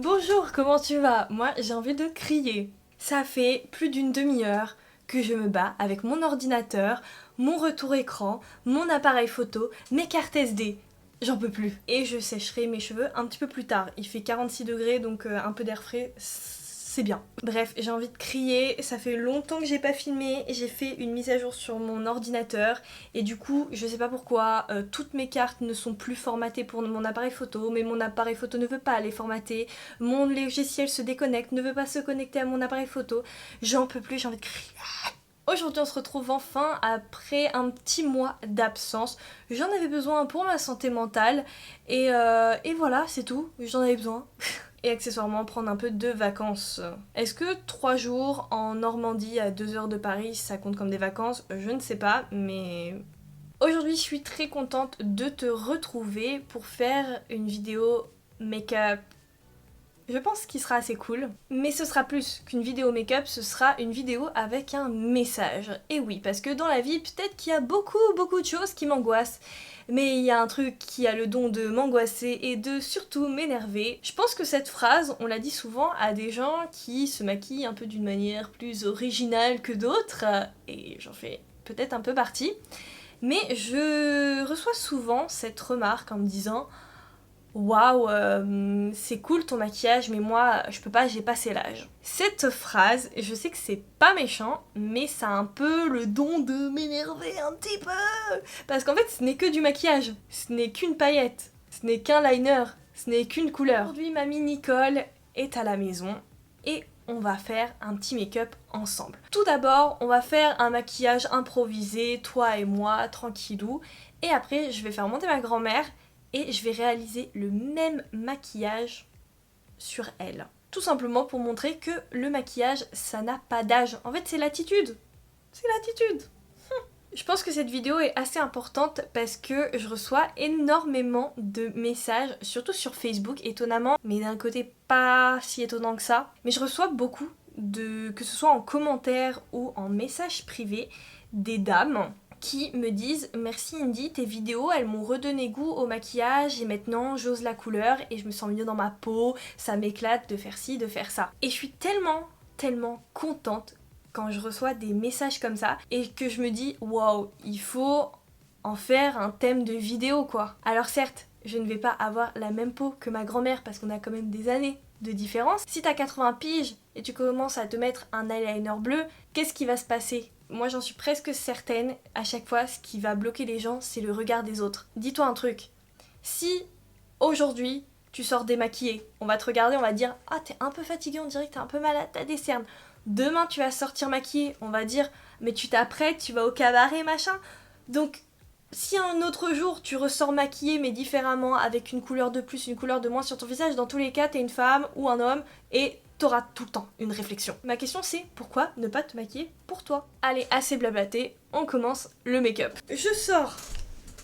Bonjour, comment tu vas? Moi, j'ai envie de crier. Ça fait plus d'une demi-heure que je me bats avec mon ordinateur, mon retour écran, mon appareil photo, mes cartes SD. J'en peux plus. Et je sécherai mes cheveux un petit peu plus tard. Il fait 46 degrés, donc un peu d'air frais, c'est bien. Bref, j'ai envie de crier, ça fait longtemps que j'ai pas filmé, j'ai fait une mise à jour sur mon ordinateur et du coup, je sais pas pourquoi, toutes mes cartes ne sont plus formatées pour mon appareil photo, mais mon appareil photo ne veut pas les formater, mon logiciel se déconnecte, ne veut pas se connecter à mon appareil photo, j'en peux plus, j'ai envie de crier. Aujourd'hui on se retrouve enfin après un petit mois d'absence. J'en avais besoin pour ma santé mentale et voilà, c'est tout, j'en avais besoin. Et accessoirement prendre un peu de vacances. Est-ce que 3 jours en Normandie à 2 heures de Paris ça compte comme des vacances? Je ne sais pas, mais aujourd'hui je suis très contente de te retrouver pour faire une vidéo make-up. Je pense qu'il sera assez cool, mais ce sera plus qu'une vidéo make-up, ce sera une vidéo avec un message. Et oui, parce que dans la vie, peut-être qu'il y a beaucoup de choses qui m'angoissent, mais il y a un truc qui a le don de m'angoisser et de surtout m'énerver. Je pense que cette phrase, on la dit souvent à des gens qui se maquillent un peu d'une manière plus originale que d'autres, et j'en fais peut-être un peu partie, mais je reçois souvent cette remarque en me disant waouh, c'est cool ton maquillage, mais moi, je peux pas, j'ai passé l'âge. Cette phrase, je sais que c'est pas méchant, mais ça a un peu le don de m'énerver un petit peu. Parce qu'en fait, ce n'est que du maquillage, ce n'est qu'une paillette, ce n'est qu'un liner, ce n'est qu'une couleur. Aujourd'hui, mamie Nicole est à la maison et on va faire un petit make-up ensemble. Tout d'abord, on va faire un maquillage improvisé, toi et moi, tranquillou. Et après, je vais faire monter ma grand-mère et je vais réaliser le même maquillage sur elle. Tout simplement pour montrer que le maquillage, ça n'a pas d'âge. En fait, c'est l'attitude. C'est l'attitude. Je pense que cette vidéo est assez importante parce que je reçois énormément de messages, surtout sur Facebook, étonnamment, mais d'un côté pas si étonnant que ça. Mais je reçois beaucoup que ce soit en commentaire ou en message privé, des dames qui me disent merci Indy, tes vidéos elles m'ont redonné goût au maquillage et maintenant j'ose la couleur et je me sens mieux dans ma peau, ça m'éclate de faire ci, de faire ça. Et je suis tellement contente quand je reçois des messages comme ça et que je me dis waouh, il faut en faire un thème de vidéo quoi. Alors certes, je ne vais pas avoir la même peau que ma grand-mère parce qu'on a quand même des années de différence. Si t'as 80 piges et tu commences à te mettre un eyeliner bleu, qu'est-ce qui va se passer? Moi j'en suis presque certaine, à chaque fois ce qui va bloquer les gens c'est le regard des autres. Dis-toi un truc, si aujourd'hui tu sors démaquillée, on va te regarder, on va dire ah t'es un peu fatiguée, on dirait que t'es un peu malade, t'as des cernes. Demain tu vas sortir maquillée, on va dire mais tu t'apprêtes, tu vas au cabaret machin. Donc si un autre jour tu ressors maquillée mais différemment, avec une couleur de plus, une couleur de moins sur ton visage, dans tous les cas t'es une femme ou un homme et t'auras tout le temps une réflexion. Ma question c'est pourquoi ne pas te maquiller pour toi? Allez, assez blablaté, on commence le make-up. Je sors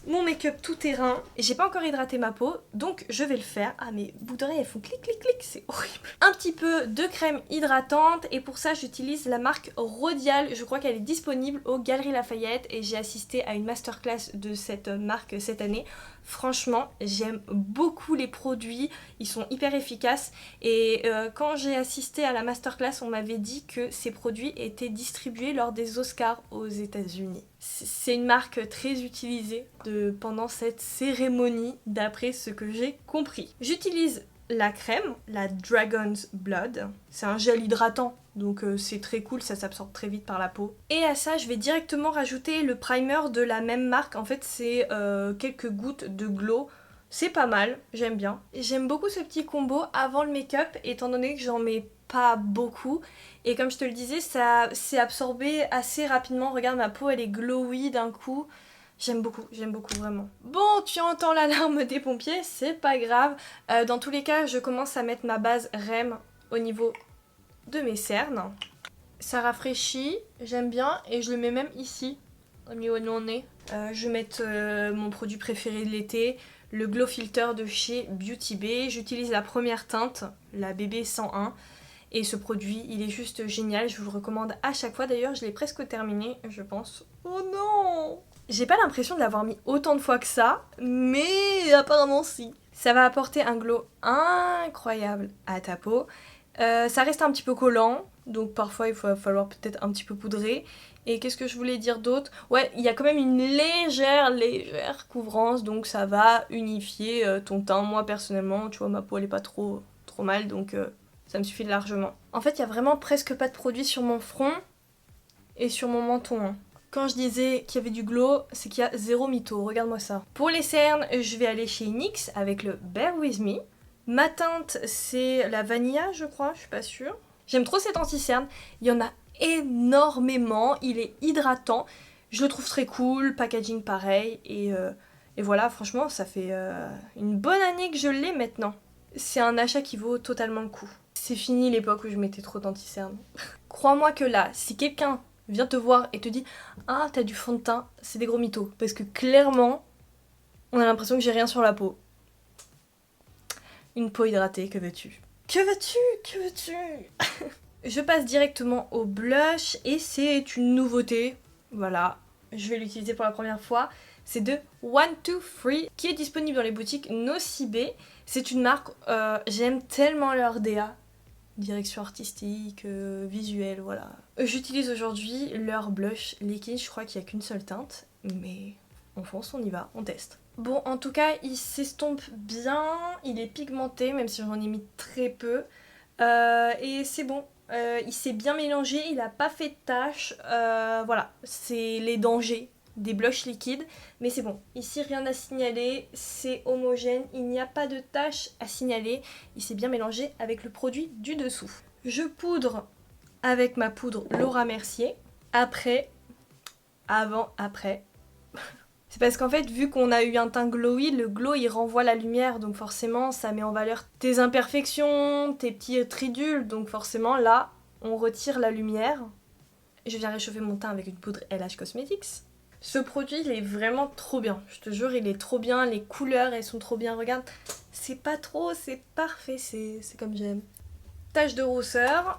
mon make-up tout terrain. J'ai pas encore hydraté ma peau, donc je vais le faire. Ah mes bouts d'oreilles elles font clic clic clic, c'est horrible. Un petit peu de crème hydratante et pour ça j'utilise la marque Rodial. Je crois qu'elle est disponible aux Galeries Lafayette et j'ai assisté à une masterclass de cette marque cette année. Franchement, j'aime beaucoup les produits, ils sont hyper efficaces et quand j'ai assisté à la masterclass, on m'avait dit que ces produits étaient distribués lors des Oscars aux États-Unis. C'est une marque très utilisée pendant cette cérémonie, d'après ce que j'ai compris. J'utilise la crème, la Dragon's Blood. C'est un gel hydratant, donc c'est très cool, ça s'absorbe très vite par la peau. Et à ça, je vais directement rajouter le primer de la même marque. En fait, c'est quelques gouttes de glow. C'est pas mal, j'aime bien. J'aime beaucoup ce petit combo avant le make-up, étant donné que j'en mets pas beaucoup. Et comme je te le disais, ça s'est absorbé assez rapidement. Regarde, ma peau, elle est glowy d'un coup. J'aime beaucoup vraiment. Bon, tu entends l'alarme des pompiers, c'est pas grave. Dans tous les cas, je commence à mettre ma base REM au niveau de mes cernes. Ça rafraîchit, j'aime bien, et je le mets même ici, au niveau de mon nez. Je vais mettre mon produit préféré de l'été, le Glow Filter de chez Beauty Bay. J'utilise la première teinte, la BB 101. Et ce produit, il est juste génial, je vous le recommande à chaque fois. D'ailleurs, je l'ai presque terminé, je pense. Oh non! J'ai pas l'impression de l'avoir mis autant de fois que ça, mais apparemment si. Ça va apporter un glow incroyable à ta peau. Ça reste un petit peu collant, donc parfois il va falloir peut-être un petit peu poudrer. Et qu'est-ce que je voulais dire d'autre? Ouais, il y a quand même une légère couvrance, donc ça va unifier ton teint. Moi personnellement, tu vois, ma peau elle est pas trop mal, donc ça me suffit largement. En fait, il y a vraiment presque pas de produit sur mon front et sur mon menton, hein. Quand je disais qu'il y avait du glow, c'est qu'il y a zéro mytho, regarde-moi ça. Pour les cernes, je vais aller chez NYX avec le Bear With Me. Ma teinte, c'est la Vanilla, je crois, je suis pas sûre. J'aime trop cet anti-cerne, il y en a énormément, il est hydratant, je le trouve très cool, packaging pareil, et voilà, franchement, ça fait une bonne année que je l'ai maintenant. C'est un achat qui vaut totalement le coup. C'est fini l'époque où je mettais trop d'anti-cerne. Crois-moi que là, si quelqu'un vient te voir et te dit « Ah, t'as du fond de teint », c'est des gros mythos. Parce que clairement, on a l'impression que j'ai rien sur la peau. Une peau hydratée, que veux-tu? Que veux-tu? Que veux-tu? Je passe directement au blush et c'est une nouveauté. Voilà, je vais l'utiliser pour la première fois. C'est de 123 qui est disponible dans les boutiques Nocibé. C'est une marque, j'aime tellement leur DA. Direction artistique, visuelle, voilà. J'utilise aujourd'hui leur blush liquide, je crois qu'il n'y a qu'une seule teinte, mais on fonce, on y va, on teste. Bon, en tout cas, il s'estompe bien, il est pigmenté, même si j'en ai mis très peu. Et c'est bon, il s'est bien mélangé, il n'a pas fait de taches. Voilà, c'est les dangers des blushs liquides, mais c'est bon. Ici, rien à signaler, c'est homogène, il n'y a pas de taches à signaler. Il s'est bien mélangé avec le produit du dessous. Je poudre avec ma poudre Laura Mercier. Après, avant, après. C'est parce qu'en fait, vu qu'on a eu un teint glowy, le glow il renvoie la lumière, donc forcément ça met en valeur tes imperfections, tes petits tridules, donc forcément là, on retire la lumière. Je viens réchauffer mon teint avec une poudre LH Cosmetics. Ce produit il est vraiment trop bien, je te jure il est trop bien, les couleurs elles sont trop bien, regarde, c'est pas trop, c'est parfait, c'est comme j'aime. Tache de rousseur.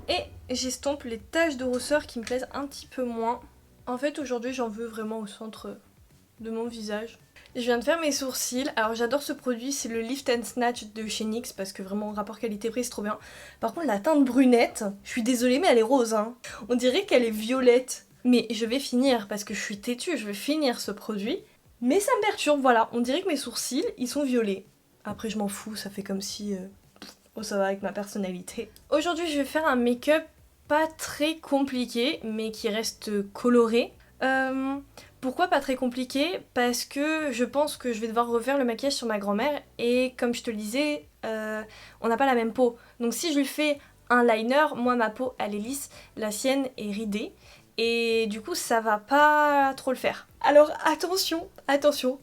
Et j'estompe les taches de rousseur qui me plaisent un petit peu moins. En fait aujourd'hui j'en veux vraiment au centre de mon visage. Je viens de faire mes sourcils, alors j'adore ce produit, c'est le Lift and Snatch de chez NYX parce que vraiment rapport qualité-prix c'est trop bien. Par contre la teinte brunette, je suis désolée mais elle est rose hein. On dirait qu'elle est violette. Mais je vais finir parce que je suis têtue, je vais finir ce produit. Mais ça me perturbe, voilà, on dirait que mes sourcils ils sont violets. Après je m'en fous, ça fait comme si... Oh ça va avec ma personnalité. Aujourd'hui je vais faire un make-up pas très compliqué mais qui reste coloré. Pourquoi pas très compliqué? Parce que je pense que je vais devoir refaire le maquillage sur ma grand-mère et comme je te le disais, on n'a pas la même peau. Donc si je lui fais un liner, moi ma peau elle est lisse, la sienne est ridée et du coup ça va pas trop le faire. Alors attention,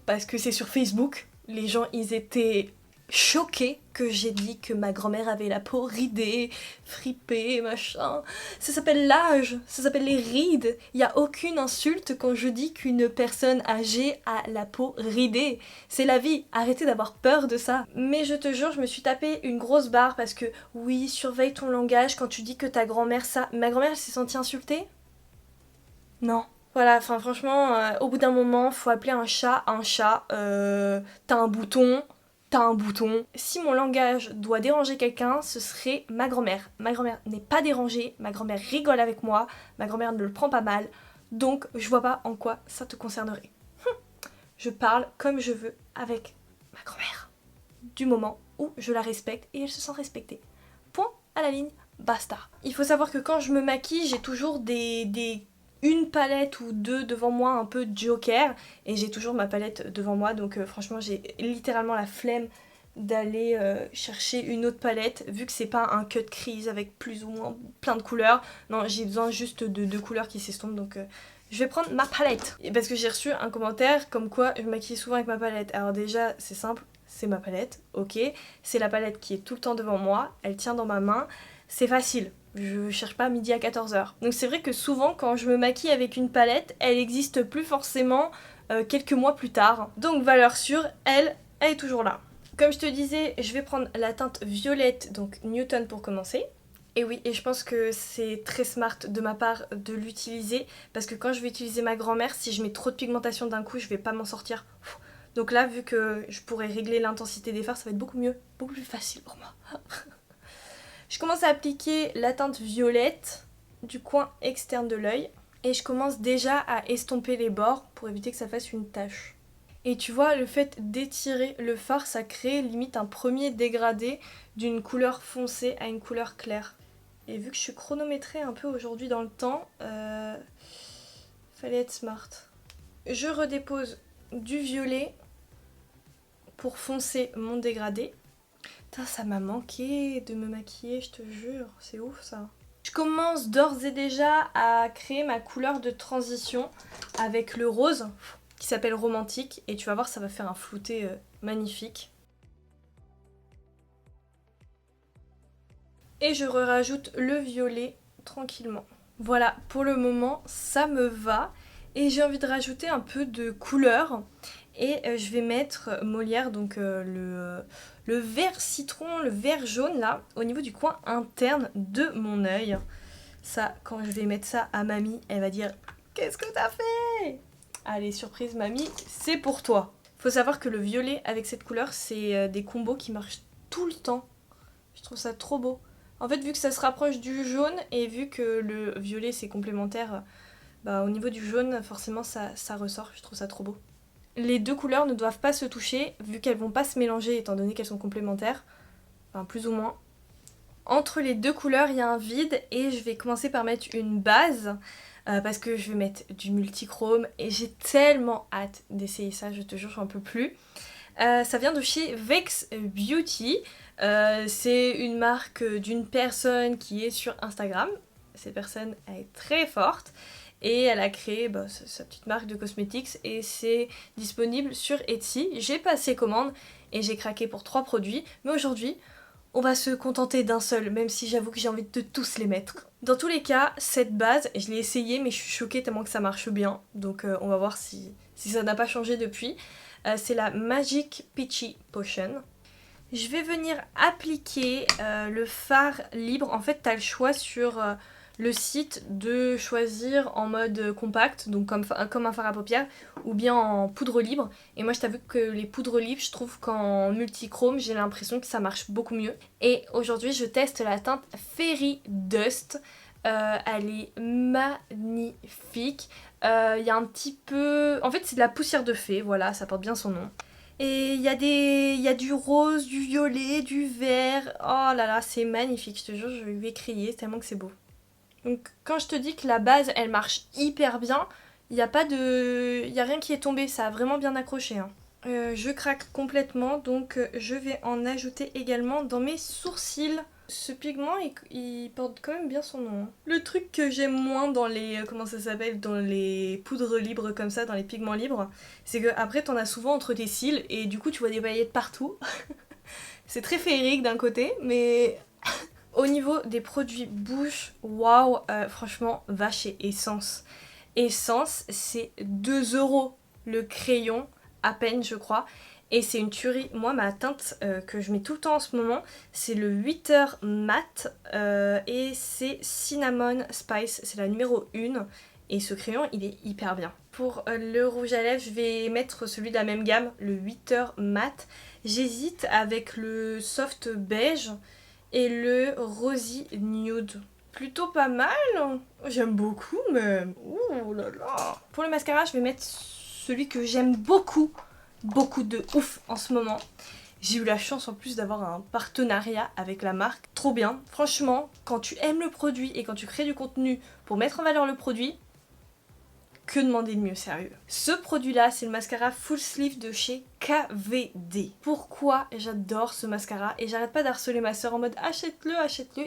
parce que c'est sur Facebook, les gens ils étaient choquée que j'ai dit que ma grand-mère avait la peau ridée, fripée, machin. Ça s'appelle l'âge, ça s'appelle les rides. Il n'y a aucune insulte quand je dis qu'une personne âgée a la peau ridée. C'est la vie, arrêtez d'avoir peur de ça. Mais je te jure, je me suis tapé une grosse barre parce que oui, surveille ton langage quand tu dis que ta grand-mère ça... Ma grand-mère elle s'est sentie insultée? Non. Voilà, enfin franchement, au bout d'un moment, faut appeler un chat un chat. T'as un bouton... T'as un bouton. Si mon langage doit déranger quelqu'un, ce serait ma grand-mère. Ma grand-mère n'est pas dérangée, ma grand-mère rigole avec moi, ma grand-mère ne le prend pas mal, donc je vois pas en quoi ça te concernerait. Je parle comme je veux avec ma grand-mère. Du moment où je la respecte et elle se sent respectée. Point à la ligne, basta. Il faut savoir que quand je me maquille, j'ai toujours une palette ou deux devant moi un peu joker et j'ai toujours ma palette devant moi donc franchement j'ai littéralement la flemme d'aller chercher une autre palette vu que c'est pas un cut crease avec plus ou moins plein de couleurs. Non, j'ai besoin juste de deux couleurs qui s'estompent donc je vais prendre ma palette. Et parce que j'ai reçu un commentaire comme quoi je me maquille souvent avec ma palette. Alors déjà c'est simple, c'est ma palette, ok. C'est la palette qui est tout le temps devant moi, elle tient dans ma main, c'est facile. Je cherche pas midi à 14h. Donc c'est vrai que souvent quand je me maquille avec une palette, elle n'existe plus forcément quelques mois plus tard. Donc valeur sûre, elle est toujours là. Comme je te disais, je vais prendre la teinte violette, donc Newton pour commencer. Et oui, et je pense que c'est très smart de ma part de l'utiliser parce que quand je vais utiliser ma grand-mère, si je mets trop de pigmentation d'un coup, je vais pas m'en sortir. Donc là, vu que je pourrais régler l'intensité des fards, ça va être beaucoup mieux, beaucoup plus facile pour moi. Je commence à appliquer la teinte violette du coin externe de l'œil et je commence déjà à estomper les bords pour éviter que ça fasse une tache. Et tu vois, le fait d'étirer le fard, ça crée limite un premier dégradé d'une couleur foncée à une couleur claire. Et vu que je suis chronométrée un peu aujourd'hui dans le temps, fallait être smart. Je redépose du violet pour foncer mon dégradé. Putain, ça m'a manqué de me maquiller, je te jure, c'est ouf ça. Je commence d'ores et déjà à créer ma couleur de transition avec le rose qui s'appelle Romantique et tu vas voir, ça va faire un flouté magnifique. Et je rajoute le violet tranquillement. Voilà, pour le moment, ça me va. Et j'ai envie de rajouter un peu de couleur. Et je vais mettre Molière, donc le vert citron, le vert jaune là, au niveau du coin interne de mon œil. Ça, quand je vais mettre ça à mamie, elle va dire « Qu'est-ce que t'as fait ?» Allez, surprise mamie, c'est pour toi. Faut savoir que le violet avec cette couleur, c'est des combos qui marchent tout le temps. Je trouve ça trop beau. En fait, vu que ça se rapproche du jaune et vu que le violet c'est complémentaire, bah, au niveau du jaune, forcément ça ressort. Je trouve ça trop beau. Les deux couleurs ne doivent pas se toucher vu qu'elles vont pas se mélanger étant donné qu'elles sont complémentaires. Enfin, plus ou moins. Entre les deux couleurs, il y a un vide et je vais commencer par mettre une base parce que je vais mettre du multichrome et j'ai tellement hâte d'essayer ça, je te jure, j'en peux plus. Ça vient de chez Vex Beauty. C'est une marque d'une personne qui est sur Instagram. Cette personne elle est très forte et elle a créé sa petite marque de cosmétiques et c'est disponible sur Etsy. J'ai passé commande et j'ai craqué pour 3 produits. Mais aujourd'hui, on va se contenter d'un seul, même si j'avoue que j'ai envie de tous les mettre. Dans tous les cas, cette base, je l'ai essayée mais je suis choquée tellement que ça marche bien. Donc on va voir si ça n'a pas changé depuis. C'est la Magic Peachy Potion. Je vais venir appliquer le fard libre. En fait, tu as le choix sur le site de choisir en mode compact, donc comme un fard à paupières, ou bien en poudre libre. Et moi, je t'avoue que les poudres libres, je trouve qu'en multichrome, j'ai l'impression que ça marche beaucoup mieux. Et aujourd'hui, je teste la teinte Fairy Dust. Elle est magnifique. Il y a un petit peu... En fait, c'est de la poussière de fée, voilà, ça porte bien son nom. Et il y a du rose, du violet, du vert. Oh là là, c'est magnifique, je te jure, je vais crier tellement que c'est beau. Donc quand je te dis que la base, elle marche hyper bien, il n'y a rien qui est tombé, ça a vraiment bien accroché. Hein. Je craque complètement, donc je vais en ajouter également dans mes sourcils. Ce pigment, il porte quand même bien son nom. Hein. Le truc que j'aime moins dans les... comment ça s'appelle? Dans les poudres libres comme ça, dans les pigments libres, c'est que après t'en as souvent entre tes cils et du coup tu vois des paillettes partout. C'est très féerique d'un côté, mais... Au niveau des produits bouche, waouh, franchement, va chez Essence. Essence, c'est 2 € le crayon, à peine je crois. Et c'est une tuerie. Moi, ma teinte que je mets tout le temps en ce moment, c'est le 8h mat et c'est Cinnamon Spice. C'est la numéro 1. Et ce crayon, il est hyper bien. Pour le rouge à lèvres, je vais mettre celui de la même gamme, le 8h mat. J'hésite avec le soft beige et le rosy nude. Plutôt pas mal. J'aime beaucoup, mais... Ouh là là. Pour le mascara, je vais mettre celui que j'aime beaucoup de ouf en ce moment. J'ai eu la chance en plus d'avoir un partenariat avec la marque. Trop bien. Franchement, quand tu aimes le produit et quand tu crées du contenu pour mettre en valeur le produit, que demander de mieux, sérieux. Ce produit-là, c'est le mascara Full Sleeve de chez KVD. Pourquoi j'adore ce mascara et j'arrête pas d'harceler ma soeur en mode achète-le,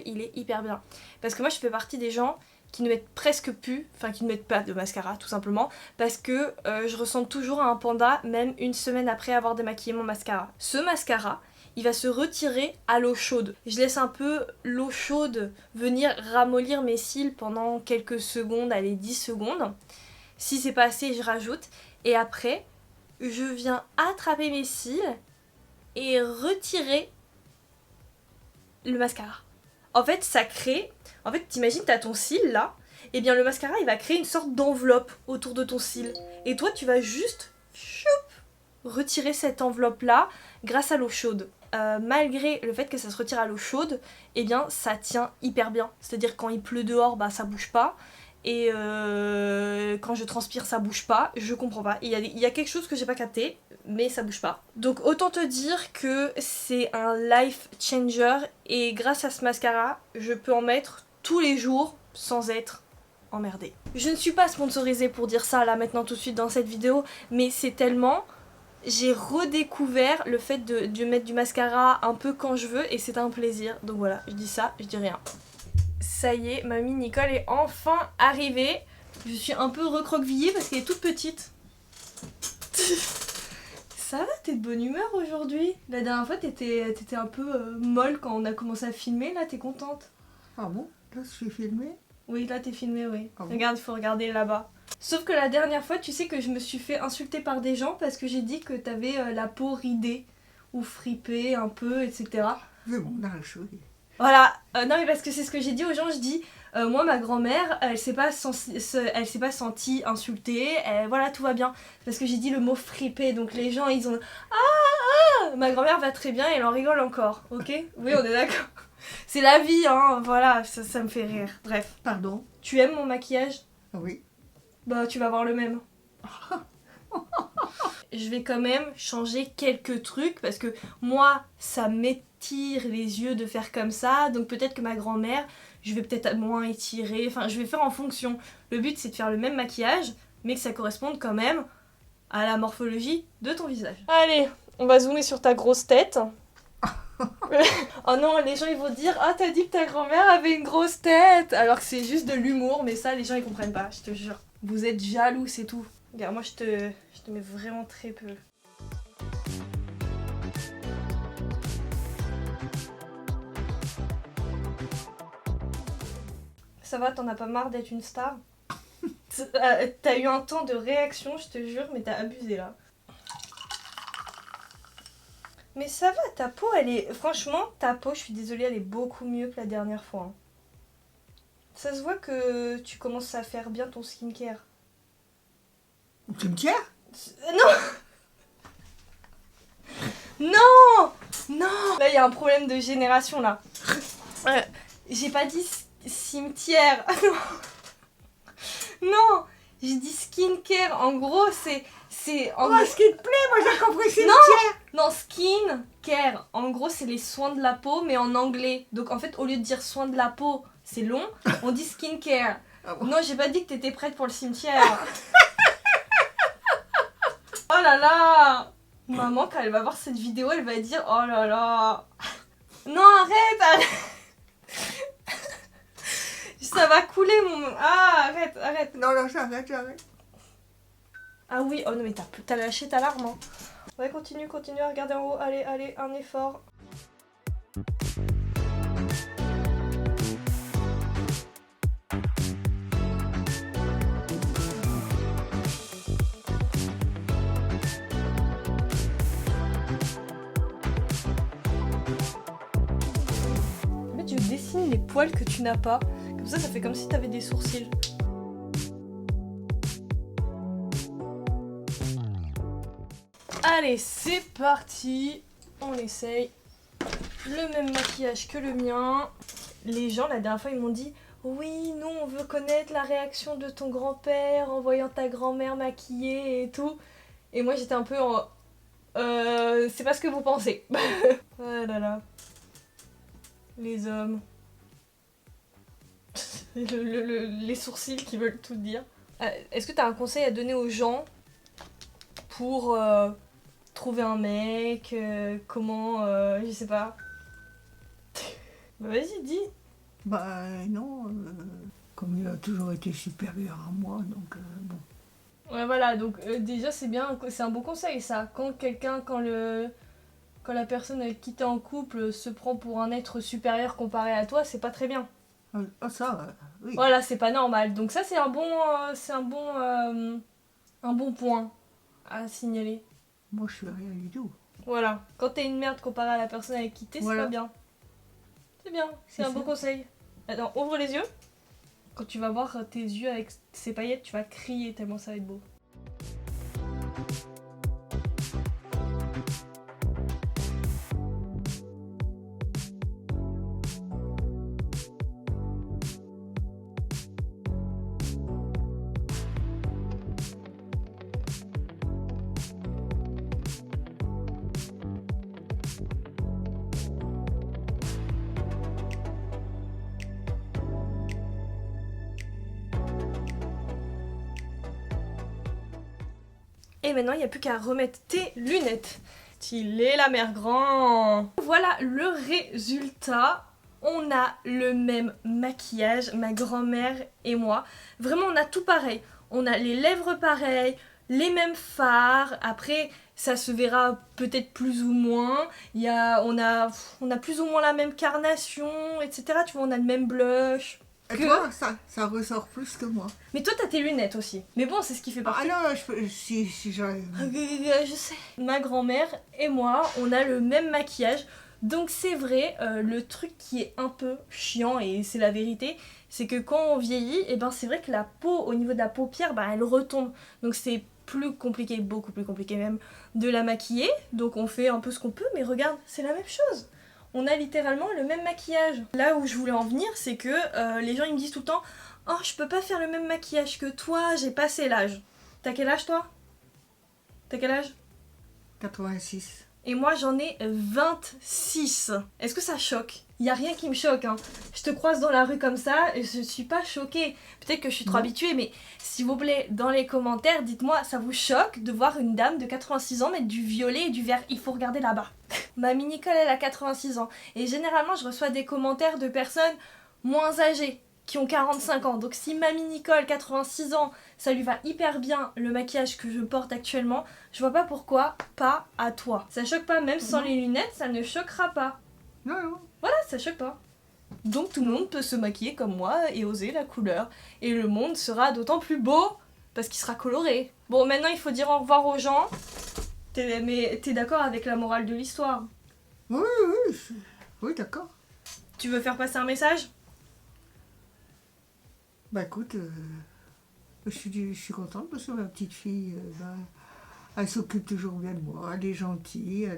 il est hyper bien. Parce que moi, je fais partie des gens qui ne mettent presque plus, enfin qui ne mettent pas de mascara tout simplement, parce que je ressemble toujours à un panda, même une semaine après avoir démaquillé mon mascara. Ce mascara, il va se retirer à l'eau chaude. Je laisse un peu l'eau chaude venir ramollir mes cils pendant quelques secondes, allez 10 secondes. Si c'est pas assez, je rajoute. Et après, je viens attraper mes cils et retirer le mascara. En fait, ça crée... En fait, t'imagines, t'as ton cil là, et bien le mascara, il va créer une sorte d'enveloppe autour de ton cil. Et toi, tu vas juste choup, retirer cette enveloppe-là grâce à l'eau chaude. Malgré le fait que ça se retire à l'eau chaude, eh bien, ça tient hyper bien. C'est-à-dire quand il pleut dehors, bah ça bouge pas. Et quand je transpire, ça bouge pas. Je comprends pas. Il y a quelque chose que j'ai pas capté, mais ça bouge pas. Donc autant te dire que c'est un life changer. Et grâce à ce mascara, je peux en mettre tous les jours sans être emmerdée. Je ne suis pas sponsorisée pour dire ça là maintenant tout de suite dans cette vidéo, mais c'est tellement... J'ai redécouvert le fait de mettre du mascara un peu quand je veux et c'est un plaisir. Donc voilà, je dis ça, je dis rien. Ça y est, mamie Nicole est enfin arrivée. Je suis un peu recroquevillée parce qu'elle est toute petite. Ça va, t'es de bonne humeur aujourd'hui? La dernière fois, t'étais un peu molle quand on a commencé à filmer. Là, t'es contente? Ah bon? Là, je suis filmée? Oui, là, t'es filmée, oui. Ah bon? Regarde, il faut regarder là-bas. Sauf que la dernière fois, tu sais que je me suis fait insulter par des gens parce que j'ai dit que t'avais la peau ridée ou fripée un peu, etc. Je m'en arrache, oui. Voilà, non mais parce que c'est ce que j'ai dit aux gens, je dis, moi ma grand-mère, elle s'est pas sentie insultée, voilà tout va bien. Parce que j'ai dit le mot fripé, donc les gens ils ont... Ah, ma grand-mère va très bien et elle en rigole encore, ok? Oui on est d'accord. C'est la vie, hein, voilà, ça me fait rire. Bref. Pardon? Tu aimes mon maquillage? Ah oui. Bah tu vas voir le même. Je vais quand même changer quelques trucs parce que moi ça m'étire les yeux de faire comme ça, donc peut-être que ma grand-mère je vais peut-être moins étirer, enfin je vais faire en fonction. Le but c'est de faire le même maquillage mais que ça corresponde quand même à la morphologie de ton visage. Allez, on va zoomer sur ta grosse tête. Oh non, les gens ils vont dire ah t'as dit que ta grand-mère avait une grosse tête alors que c'est juste de l'humour, mais ça les gens ils comprennent pas, je te jure. Vous êtes jaloux, c'est tout. Regarde, moi je te mets vraiment très peu. Ça va, t'en as pas marre d'être une star? T'as eu un temps de réaction, je te jure, mais t'as abusé là. Mais ça va, ta peau, elle est... Franchement, ta peau, je suis désolée, elle est beaucoup mieux que la dernière fois. Hein. Ça se voit que tu commences à faire bien ton skincare. Au cimetière? Non! Non! Non! Là, il y a un problème de génération, là. J'ai pas dit cimetière. Non! J'ai dit skincare. En gros, c'est... Oh, ce qui te plaît, moi j'ai compris cimetière! Non, skin care. En gros, c'est les soins de la peau, mais en anglais. Donc, en fait, au lieu de dire soins de la peau, c'est long, on dit skin care. Ah bon? Non, j'ai pas dit que t'étais prête pour le cimetière. Oh là là! Maman, quand elle va voir cette vidéo, elle va dire oh là là. Non, arrête! Ça va couler mon... Ah, arrête. Non, non, j'arrête. Ah oui, oh non, mais t'as lâché ta larme. Hein. Ouais, continue à regarder en haut. Allez, un effort. En fait, je dessine les poils que tu n'as pas. Comme ça fait comme si t'avais des sourcils. Allez, c'est parti. On essaye. Le même maquillage que le mien. Les gens, la dernière fois, ils m'ont dit oui, nous, on veut connaître la réaction de ton grand-père en voyant ta grand-mère maquillée et tout. Et moi, j'étais un peu en... c'est pas ce que vous pensez. Oh là là. Les hommes. Les sourcils qui veulent tout dire. Est-ce que t'as un conseil à donner aux gens pour trouver un mec, comment, je sais pas. Bah vas-y, dis. Bah non, comme il a toujours été supérieur à moi, donc bon. Ouais voilà, donc déjà c'est bien, c'est un bon conseil ça. Quand la personne avec qui t'es en couple se prend pour un être supérieur comparé à toi, c'est pas très bien. Ah ça, oui. Voilà, c'est pas normal. Donc ça c'est un bon point à signaler. Moi je suis rien du tout. Voilà, quand t'es une merde comparée à la personne avec qui t'es, Voilà. c'est pas bien. C'est bien, c'est un bon conseil. Attends, ouvre les yeux. Quand tu vas voir tes yeux avec ces paillettes, tu vas crier tellement ça va être beau. Et maintenant, il n'y a plus qu'à remettre tes lunettes. Il est la mère grand. Voilà le résultat. On a le même maquillage, ma grand-mère et moi. Vraiment, on a tout pareil. On a les lèvres pareilles, les mêmes fards. Après, ça se verra peut-être plus ou moins. On a plus ou moins la même carnation, etc. Tu vois, on a le même blush. Et toi, ça ressort plus que moi. Mais toi, t'as tes lunettes aussi. Mais bon, c'est ce qui fait partie. Ah non, si j'arrive. Je sais. Ma grand-mère et moi, on a le même maquillage. Donc c'est vrai, le truc qui est un peu chiant, et c'est la vérité, c'est que quand on vieillit, et ben c'est vrai que la peau, au niveau de la paupière, elle retombe. Donc c'est plus compliqué, beaucoup plus compliqué même, de la maquiller. Donc on fait un peu ce qu'on peut, mais regarde, c'est la même chose. On a littéralement le même maquillage. Là où je voulais en venir, c'est que les gens ils me disent tout le temps « Oh, je peux pas faire le même maquillage que toi, j'ai passé l'âge. » T'as quel âge toi? T'as quel âge? 86. Et moi j'en ai 26. Est-ce que ça choque? Y a rien qui me choque, hein. Je te croise dans la rue comme ça et je suis pas choquée. Peut-être que je suis trop habituée, mais s'il vous plaît, dans les commentaires, dites-moi, ça vous choque de voir une dame de 86 ans mettre du violet et du vert? Il faut regarder là-bas. Mamie Nicole, elle a 86 ans. Et généralement, je reçois des commentaires de personnes moins âgées, qui ont 45 ans. Donc si Mamie Nicole, 86 ans, ça lui va hyper bien le maquillage que je porte actuellement, je vois pas pourquoi pas à toi. Ça choque pas, même sans les lunettes, ça ne choquera pas. Non, non. Voilà, ça choque pas. Donc tout le monde peut se maquiller comme moi et oser la couleur. Et le monde sera d'autant plus beau parce qu'il sera coloré. Bon, maintenant il faut dire au revoir aux gens. Mais t'es d'accord avec la morale de l'histoire? Oui, oui, d'accord. Tu veux faire passer un message? Bah écoute, je suis contente parce que ma petite fille, elle s'occupe toujours bien de moi. Elle est gentille,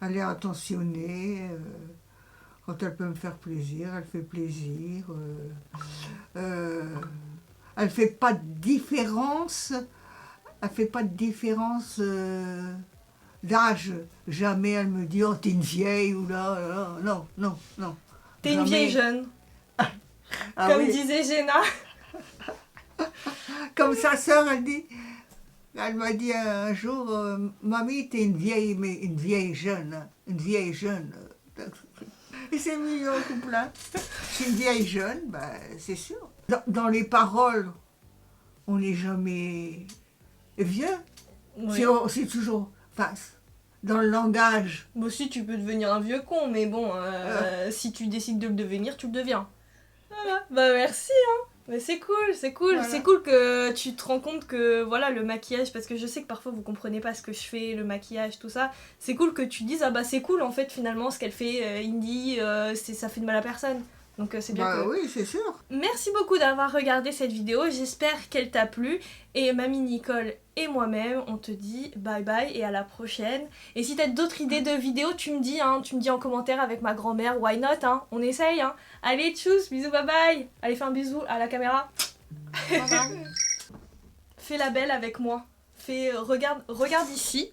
elle est attentionnée. Quand elle peut me faire plaisir, elle fait plaisir. Elle fait pas de différence. Elle fait pas de différence d'âge. Jamais elle me dit oh t'es une vieille ou là, non, non, non. T'es une Jamais. vieille jeune. Ah Comme oui. disait Jenna. Comme sa sœur, elle m'a dit un jour, mamie, t'es une vieille, mais une vieille jeune, hein, une vieille jeune. Et c'est mignon tout plein. Je suis une vieille jeune, c'est sûr. Dans les paroles, on n'est jamais vieux. Oui. C'est toujours face. Dans le langage. Moi aussi, tu peux devenir un vieux con, mais bon, si tu décides de le devenir, tu le deviens. Voilà. Bah merci, hein. Mais c'est cool, c'est cool. Voilà. C'est cool que tu te rends compte que, voilà, le maquillage, parce que je sais que parfois vous comprenez pas ce que je fais, le maquillage, tout ça. C'est cool que tu dises, ah bah c'est cool, en fait, finalement, ce qu'elle fait, Indy, ça fait de mal à personne. Donc c'est bien que... Oui, c'est sûr. Merci beaucoup d'avoir regardé cette vidéo, j'espère qu'elle t'a plu. Et Mamie Nicole et moi-même, on te dit bye bye et à la prochaine. Et si t'as d'autres idées de vidéos, tu me dis en commentaire avec ma grand-mère, why not, hein, on essaye. Hein. Allez, tchuss, bisous, bye bye. Allez, fais un bisou à la caméra. Fais la belle avec moi. Regarde ici.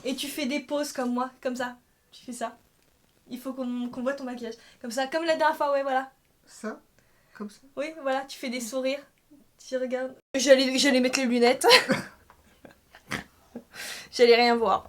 Et tu fais des poses comme moi, comme ça. Tu fais ça. Il faut qu'on voit ton maquillage. Comme ça, comme la dernière fois, ouais, voilà. Ça, comme ça. Oui, voilà, tu fais des sourires. Tu regardes. J'allais mettre les lunettes. J'allais rien voir.